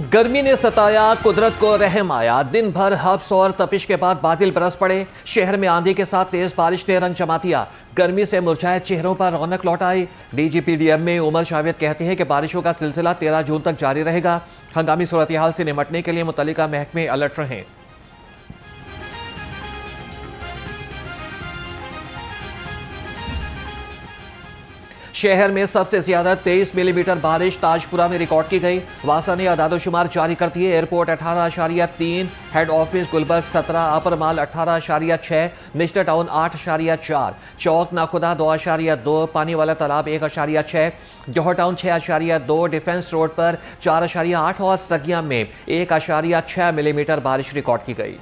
गर्मी ने सताया, कुदरत को रहम आया। दिन भर हब्स और तपिश के बाद बादल बरस पड़े। शहर में आंधी के साथ तेज बारिश ने रंग जमा दिया। गर्मी से मुरझाए चेहरों पर रौनक लौट आई। DGPDM उमर जावेद कहते हैं कि बारिशों का सिलसिला 13 जून तक जारी रहेगा। हंगामी सूरत हाल से निपटने के लिए मुतल्लिका महकमे अलर्ट रहें। शहर में सबसे ज्यादा 23 मिलीमीटर बारिश ताजपुरा में रिकॉर्ड की गई। वासा ने आदादोशुमार जारी कर दिए। एयरपोर्ट 18.3, हेड ऑफिस गुलबर्ग 17, अपर माल 18.6, निश्चित टाउन 8.4, चौक नाखुदा 2.2, पानी वाला तालाब 1.6, जौहर टाउन 6.2, डिफेंस रोड पर 4.8 और सगिया में 1.6 मिलीमीटर बारिश रिकॉर्ड की गई।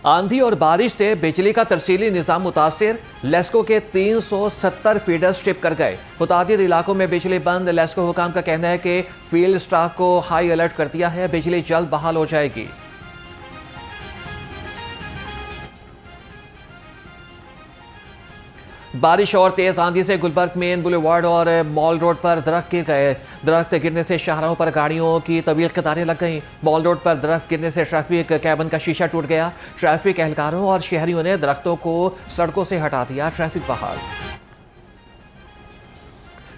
आंधी और बारिश से बिजली का तरसीली निजाम मुतासिर। लेस्को के 370 फीडर स्ट्रिप कर गए। मुतादिद इलाकों में बिजली बंद। लेस्को हुकाम का कहना है कि फील्ड स्टाफ को हाई अलर्ट कर दिया है। बिजली जल्द बहाल हो जाएगी। बारिश और तेज आंधी से गुलबर्ग मेन बुलेवार्ड और मॉल रोड पर दरख्त गिर गए। दरख्त गिरने से शाहराहों पर गाड़ियों की तवील कतारें लग गईं। मॉल रोड पर दरख्त गिरने से ट्रैफिक कैबिन का शीशा टूट गया। ट्रैफिक एहलकारों और शहरियों ने दरख्तों को सड़कों से हटा दिया। ट्रैफिक बहाल।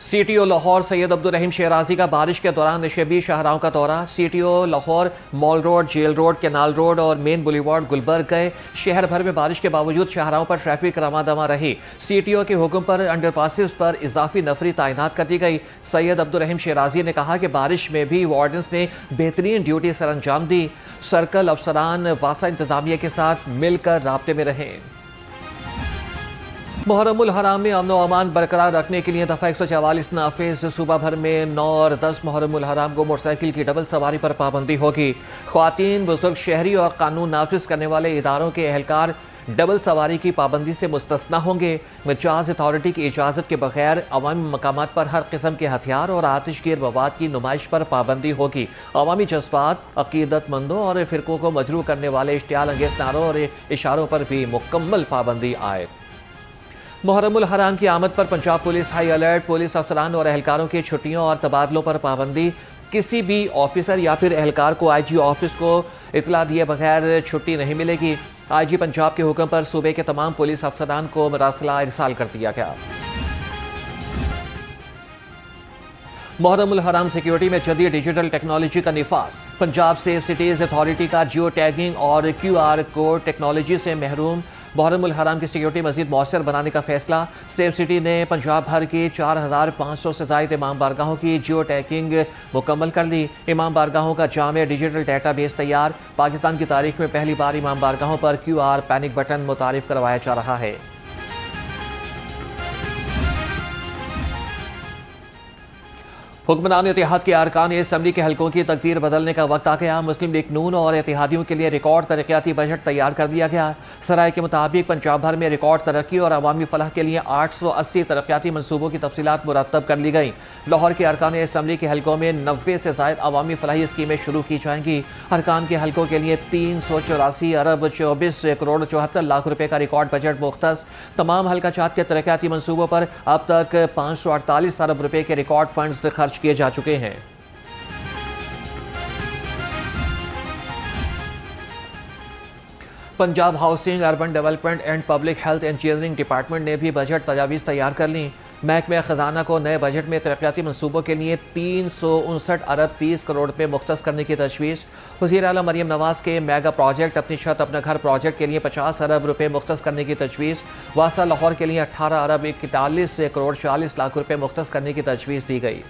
CTO लाहौर सैयद अब्दुल रहीम शहराजी का बारिश के दौरान नशेबी शाहराहों का दौरा। CTO Lahore Mall Road, Jail Road, Canal Road और मेन बुलेवार्ड गुलबर्ग गए। शहर भर में बारिश के बावजूद शाहराहों पर ट्रैफिक रमादमा रही। CTO के हुक्म पर अंडरपासेस पर इजाफी नफरी तैनात कर दी गई। सैयद अब्दुल रहीम शहराजी ने कहा कि बारिश में भी वार्डन्स ने बेहतरीन ड्यूटी सर अंजाम दी। सर्कल अफसरान वासा इंतजामिया के साथ मिलकर राब्ते में रहें। मुहर्रमुल हराम में अमन व अमान बरकरार रखने के लिए दफ़ा 144 नाफिज। सूबा भर में 9 और 10 मुहर्रमुल हराम को मोटरसाइकिल की डबल सवारी पर पाबंदी होगी। ख्वातीन, बुजुर्ग, शहरी और कानून नाफिज करने वाले इदारों के एहलकार डबल सवारी की पाबंदी से मुस्तस्ना होंगे। मजाज अथॉरिटी की इजाज़त के बगैर अवामी मकामात पर हर किस्म के हथियार और आतिशगीर मवाद की नुमाइश पर पाबंदी होगी। अवामी जज्बात, अकीदतमंदों और फ़िरकों को मजरूह करने वाले इश्तियाल अंगेज नारों और इशारों पर भी मुकम्मल पाबंदी आए। मुहर्रमुल हराम की आमद पर Punjab police high alert. Police अफसरान और एहलकारों की छुट्टियों और तबादलों पर पाबंदी। किसी भी ऑफिसर या फिर एहलकार को IG ऑफिस को इतला दिए बगैर छुट्टी नहीं मिलेगी। IG पंजाब के हुक्म पर सूबे के तमाम पुलिस अफसरान को मरासला इरसाल कर दिया गया। मुहर्रमुल हराम सिक्योरिटी में जदीद डिजिटल टेक्नोलॉजी का निफाज। पंजाब सेफ सिटीज अथॉरिटी का जियो टैगिंग और QR कोड टेक्नोलॉजी से महरूम। मुहर्रमुल हराम की सिक्योरिटी मजीद मौसर बनाने का फैसला। सेफ सिटी ने पंजाब भर की 4500 से ज़ायद इमाम बारगाहों की जियो टैगिंग मुकम्मल कर ली। इमाम बारगाहों का जामे डिजिटल डाटा बेस तैयार। पाकिस्तान की तारीख में पहली बार इमाम बारगाहों पर QR पैनिक बटन मुतारिफ करवाया जा रहा है। हुक्मरान इत्तेहाद के अरकान असम्बली के हलकों की तकदीर बदलने का वक्त आ गया। मुस्लिम लीग नून और इत्तेहादियों के लिए रिकॉर्ड तरक्याती बजट तैयार कर दिया गया। सराय के मुताबिक पंजाब भर में रिकॉर्ड तरक्की और अवामी फलाह के लिए 880 तरक्याती मनसूबों की तफसीलात मुरतब कर ली गई। लाहौर के अरकान असम्बली के हलकों में 90 से ज़ायद अवामी फलाही स्कीमें शुरू की जाएंगी। अरकान के हलकों के लिए 384 अरब 24 करोड़ 74 लाख रुपए का रिकॉर्ड बजट मुख्तस। तमाम हल्का चात के तरक्याती मनसूबों पर अब तक 548 अरब रुपए के रिकॉर्ड फंड्स खर्च किए जा चुके हैं। Punjab housing, urban development and public health engineering department ने भी बजट तजावीज़ तैयार कर ली। महकमे खजाना को नए बजट में तरक्याती मनसूबों के लिए 359 अरब 30 करोड़ रुपये मुख्तस करने की तजवीज़। वज़ीर आला मरियम नवाज़ के मेगा प्रोजेक्ट अपनी छत अपना घर प्रोजेक्ट के लिए 50 अरब रुपये मुख्तस करने की तजवीज़। वासा लाहौर के लिए 18 अरब 41 करोड़ 40 लाख रुपये मुख्तस करने की तजवीज़ दी गई।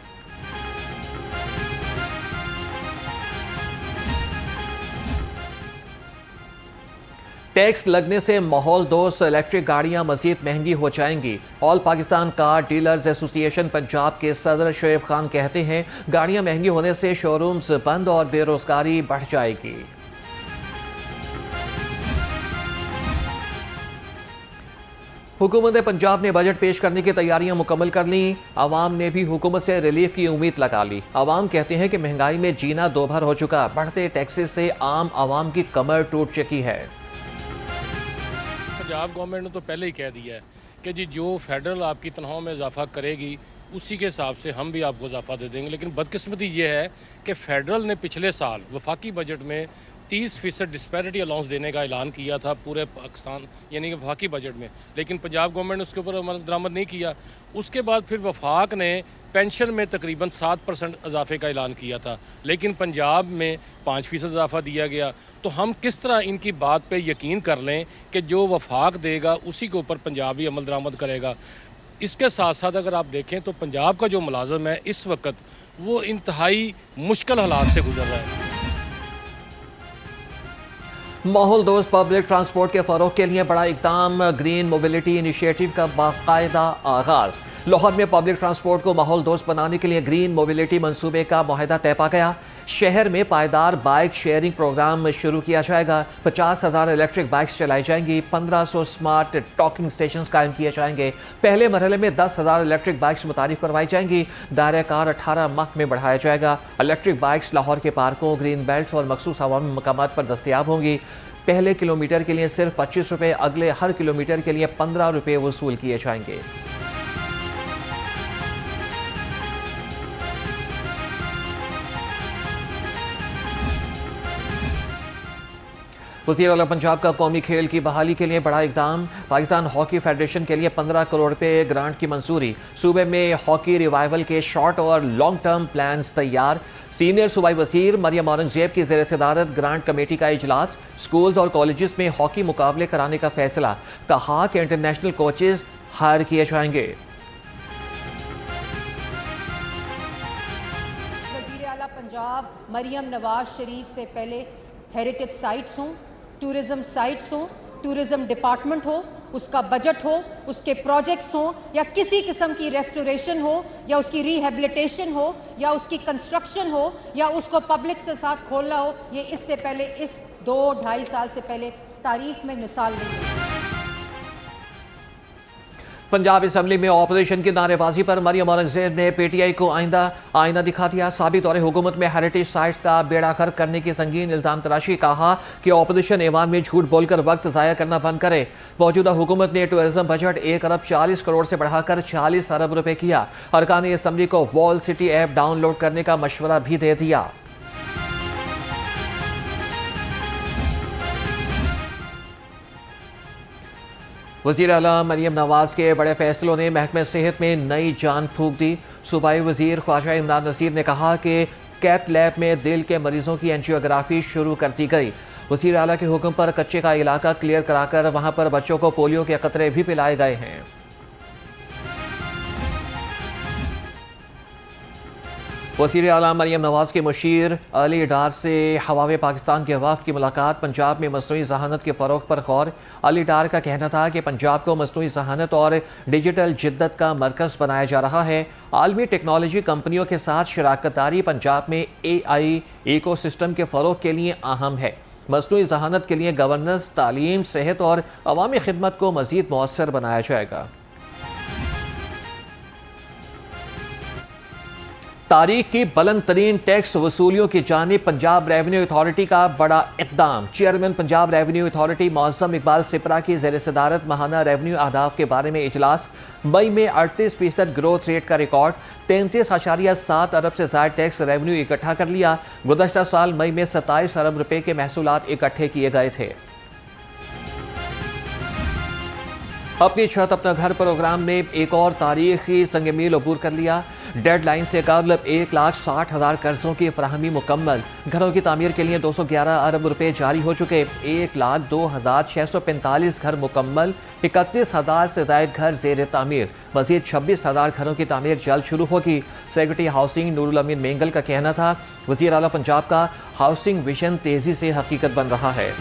टैक्स लगने से माहौल दोस्त इलेक्ट्रिक गाड़ियां मजीद महंगी हो जाएंगी। All Pakistan car dealers association Punjab के सदर शोएब खान कहते हैं, गाड़ियां महंगी होने से शोरूम्स बंद और बेरोजगारी बढ़ जाएगी। हुकूमत पंजाब ने बजट पेश करने की तैयारियां मुकम्मल कर ली। आवाम ने भी हुकूमत से रिलीफ की उम्मीद लगा ली। आवाम कहते हैं कि महंगाई में जीना दोभर हो चुका। बढ़ते टैक्सेस से आम आवाम की कमर टूट चुकी है। पंजाब गवर्नमेंट ने तो पहले ही कह दिया है कि जी जो फेडरल आपकी तनख्वाहों में इजाफा करेगी उसी के हिसाब से हम भी आपको इजाफा दे देंगे। लेकिन बदकिस्मती ये है कि फेडरल ने पिछले साल वफाकी बजट में 30% डिस्पैरिटी अलाउंस देने का ऐलान किया था पूरे पाकिस्तान यानी कि वफाकी बजट में, लेकिन पंजाब गवर्नमेंट ने उसके ऊपर अमल दरामद नहीं किया। उसके बाद फिर वफाक ने पेंशन में तकरीबन 7% इजाफे का ऐलान किया था, लेकिन पंजाब में 5% इजाफा दिया गया। तो हम किस तरह इनकी बात पे यकीन कर लें कि जो वफाक देगा उसी के ऊपर पंजाब ही अमल दरामद करेगा। इसके साथ साथ अगर आप देखें तो पंजाब का जो मुलाजम है इस वक्त वो इंतहाई मुश्किल हालात से गुजर रहा है। माहौल दोस्त पब्लिक ट्रांसपोर्ट के फरोग के लिए बड़ा इकदाम, ग्रीन मोबिलिटी इनिशिएटिव का बाकायदा आगाज। लाहौर में पब्लिक ट्रांसपोर्ट को माहौल दोस्त बनाने के लिए ग्रीन मोबिलिटी मंसूबे का मुआहदा तय पा गया। शहर में पायदार बाइक शेयरिंग प्रोग्राम शुरू किया जाएगा। 50,000 इलेक्ट्रिक बाइक्स चलाई जाएंगी। 1500 स्मार्ट टॉकिंग स्टेशंस कायम किए जाएंगे। पहले मरहले में 10,000 इलेक्ट्रिक बाइक्स मुतारिफ करवाई जाएंगी। दायरा कार 18 माह में बढ़ाया जाएगा। इलेक्ट्रिक बाइक्स लाहौर के पार्कों, ग्रीन बेल्ट और मखसूस अवामी मकामात पर दस्तियाब होंगी। पहले किलोमीटर के लिए सिर्फ 25 रुपये, अगले हर किलोमीटर के लिए 15 रुपये वसूल किए जाएंगे। वज़ीर आला पंजाब का कौमी खेल की बहाली के लिए बड़ा इकदाम। पाकिस्तान हॉकी फेडरेशन के लिए 15 करोड़ रुपए ग्रांट की मंजूरी। सूबे में हॉकी रिवाइवल के शॉर्ट और लॉन्ग टर्म प्लान्स तैयार। सीनियर सूबाई वज़ीर मरियम औरंगजेब की ज़ेर सदारत ग्रांट कमेटी का इजलास। स्कूल्स और कॉलेजेस में हॉकी मुकाबले कराने का फैसला। कहा कि इंटरनेशनल कोचेज हायर किए जाएंगे। वज़ीर आला पंजाब मरियम नवाज शरीफ से पहले हेरिटेज साइट्स हों, टूरिज़म साइट्स हों, टूरिज़म डिपार्टमेंट हो, उसका बजट हो, उसके प्रोजेक्ट्स हों, या किसी किस्म की रेस्टोरेशन हो, या उसकी रिहेबिलिटेशन हो, या उसकी कंस्ट्रक्शन हो, या उसको पब्लिक से साथ खोलना हो, ये इससे पहले इस 2-2.5 साल से पहले तारीख में मिसाल नहीं है। पंजाब असम्बली में ऑपरेशन की नारेबाजी पर मरियम औरंगजेब ने पीटीआई को आईना दिखा दिया। साबित दौरे हुकूमत में हेरिटेज साइट्स का बेड़ा गर्क करने की संगीन इल्जाम तराशी। कहा कि ऑपोजिशन ऐवान में झूठ बोलकर वक्त जाया करना बंद करे। मौजूदा हुकूमत ने टूरिज्म बजट 1 अरब 40 करोड़ से बढ़ाकर 40 अरब रुपए किया। अरकान असम्बली को वॉल सिटी ऐप डाउनलोड करने का मशवरा भी दे दिया। वज़ीर आला मरियम नवाज के बड़े फैसलों ने महकमे सेहत में नई जान फूंक दी। सूबाई वज़ीर ख्वाजा इमरान नसीर ने कहा कि कैथ लैब में दिल के मरीजों की एंजियोग्राफी शुरू कर दी गई। वज़ीर आला के हुक्म पर कच्चे का इलाका क्लियर कराकर वहां पर बच्चों को पोलियो के कतरे भी पिलाए गए हैं। वज़ीर आला मरियम नवाज के मुशीर अली डार से हवावे पाकिस्तान के वफ़द की मुलाकात। पंजाब में मसनूई ज़हानत के फ़रोग़ पर गौर। अली डार का कहना था कि पंजाब को मसनूई ज़हानत और डिजिटल जिद्दत का मरकज़ बनाया जा रहा है। आलमी टेक्नोलॉजी कंपनियों के साथ शराकत दारी पंजाब में AI इको सिस्टम के फ़रोग़ के लिए अहम है। मसनूई ज़हानत के लिए गवर्नेंस, तालीम, सेहत और अवामी खिदमत को मज़ीद मौसर बनाया जाएगा। तारीख की बुलंद तरीन टैक्स वसूलियों की जानिब पंजाब रेवेन्यू अथॉरिटी का बड़ा इक़दाम। Chairman Punjab revenue authority Moazzam Iqbal Sipra की ज़ेर सदारत माहाना रेवेन्यू अहदाफ के बारे में इजलास। मई में 38% ग्रोथ रेट का रिकॉर्ड। 33.7 अरब से ज़ायद टैक्स रेवेन्यू इकट्ठा कर लिया। गुज़श्ता साल मई में 27 अरब रुपए के महसूलात इकट्ठे किए गए थे। अपनी छत अपना घर प्रोग्राम ने एक और तारीखी संग मील अबूर कर लिया। डेडलाइन से कबल 1,60,000 कर्जों की फराहमी मुकम्मल। घरों की तामीर के लिए 211 अरब रुपए जारी हो चुके। 1,02,645 घर मुकम्मल। 31,000 से ज़ायद घर ज़ेर तामीर। मज़ीद 26,000 घरों की तामीर जल्द शुरू होगी। सेक्रेटरी हाउसिंग नूरुल अमीन मेंगल का कहना था वज़ीर आला पंजाब का हाउसिंग विजन तेज़ी से हकीकत बन रहा है।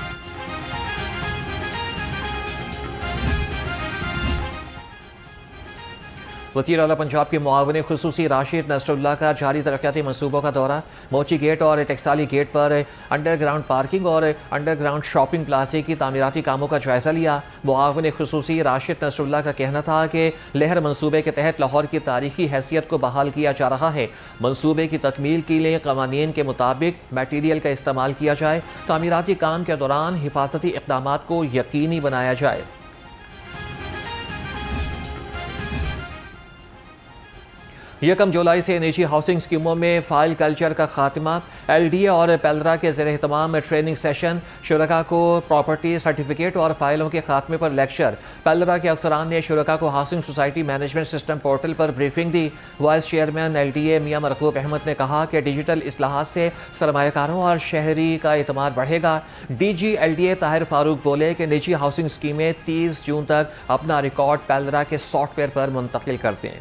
वज़ीर आला पंजाब के मुआविन खुसूसी राशिद नसरुल्लाह का जारी तरक्याती मनसूबों का दौरा। मोची गेट और टेक्साली गेट पर अंडरग्राउंड पार्किंग और अंडरग्राउंड शॉपिंग प्लाजे की तामीराती कामों का जायजा लिया। मुआविन खुसूसी राशिद नसरुल्लाह का कहना था कि लहर मनसूबे के तहत लाहौर की तारीखी हैसियत को बहाल किया जा रहा है। मनसूबे की तकमील के लिए कवानीन के मुताबिक मटीरियल का इस्तेमाल किया जाए। तामीराती काम के दौरान हिफाजती इक़दामात को यकीनी बनाया जाए। 1 जुलाई से निजी हाउसिंग स्कीमों में फाइल कल्चर का खात्मा, LDA और पेलरा के ज़ेर एहतमाम ट्रेनिंग सेशन, शुरका को प्रॉपर्टी सर्टिफिकेट और फाइलों के खात्मे पर लेक्चर। पेलरा के अफसरान ने शुरका को housing society management system portal पर ब्रीफिंग दी। वाइस चेयरमैन LDA मियां मरकूब अहमद ने कहा कि डिजिटल इस्लाहात से सरमायाकारों और शहरी का एतमाद बढ़ेगा। DG LDA ताहिर फारूक बोले कि निजी हाउसिंग स्कीमें 30 जून तक अपना रिकॉर्ड पेलरा के सॉफ्टवेयर पर मुंतकिल कर दें।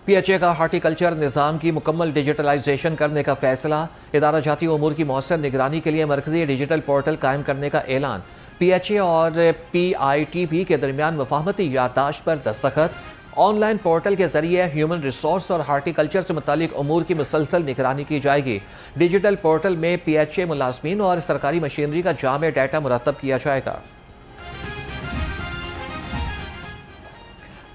PHA का हार्टिकल्चर निज़ाम की मुकम्मल डिजिटलाइजेशन करने का फैसला। इदारा जाती उमूर की मौसर निगरानी के लिए मरकजी डिजिटल पोर्टल कायम करने का ऐलान। PHA और PITB के दरमियान मुफाहमती याददाश्त पर दस्तखत। ऑनलाइन पोर्टल के जरिए ह्यूमन रिसोर्स और हार्टिकल्चर से मुतालिक उमूर की मुसलसल निगरानी की जाएगी। डिजिटल पोर्टल में PHA मुलाजमीन और सरकारी मशीनरी का जामे डाटा मुरतब किया जाएगा।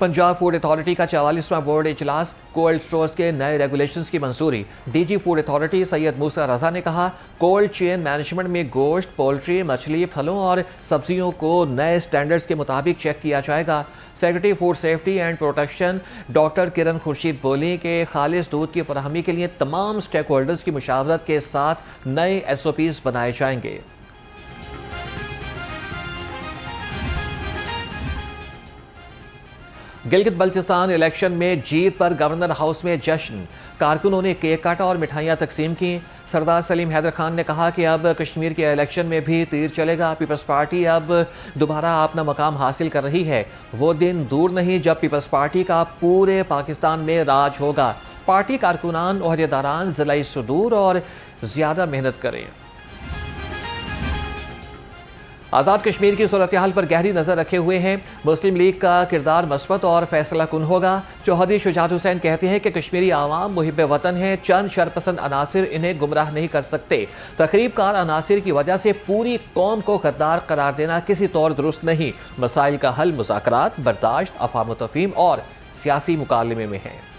पंजाब फूड अथॉरिटी का 44वां बोर्ड इजलास, कोल्ड स्टोर्स के नए रेगुलेशंस की मंजूरी। DG फूड अथॉरिटी सैयद मूसा रजा ने कहा, कोल्ड चेन मैनेजमेंट में गोश्त, पोल्ट्री, मछली, फलों और सब्जियों को नए स्टैंडर्ड्स के मुताबिक चेक किया जाएगा। Secretary food safety and protection doctor Kiran Khurshid बोली कि खालिस दूध की फराहमी के लिए तमाम स्टेक होल्डर्स की मुशावरत के साथ नए SOPs बनाए जाएंगे। गिलगित बल्चिस्तान इलेक्शन में जीत पर गवर्नर हाउस में जश्न, कारकुनों ने केक काटा और मिठाइयां तकसीम की। सरदार सलीम हैदर खान ने कहा कि अब कश्मीर के इलेक्शन में भी तीर चलेगा। पीपल्स पार्टी अब दोबारा अपना मकाम हासिल कर रही है। वो दिन दूर नहीं जब पीपल्स पार्टी का पूरे पाकिस्तान में राज होगा। पार्टी कारकुनान ओहदेदारान ज़िला सुदूर और ज़्यादा मेहनत करें। आज़ाद कश्मीर की सूरत हाल पर गहरी नज़र रखे हुए हैं। मुस्लिम लीग का किरदार मस्बत और फैसला कुन होगा। चौधरी शुजात हुसैन कहते हैं कि कश्मीरी आवाम मुहिब वतन है, चंद शरपसंद अनासिर इन्हें गुमराह नहीं कर सकते। तकरीबकार अनासिर की वजह से पूरी कौम को गद्दार करार देना किसी तौर दुरुस्त नहीं। मसाइल का हल मुज़ाकरात, बर्दाश्त, अफ़ाम तफ़हीम और सियासी मुकालमे में है।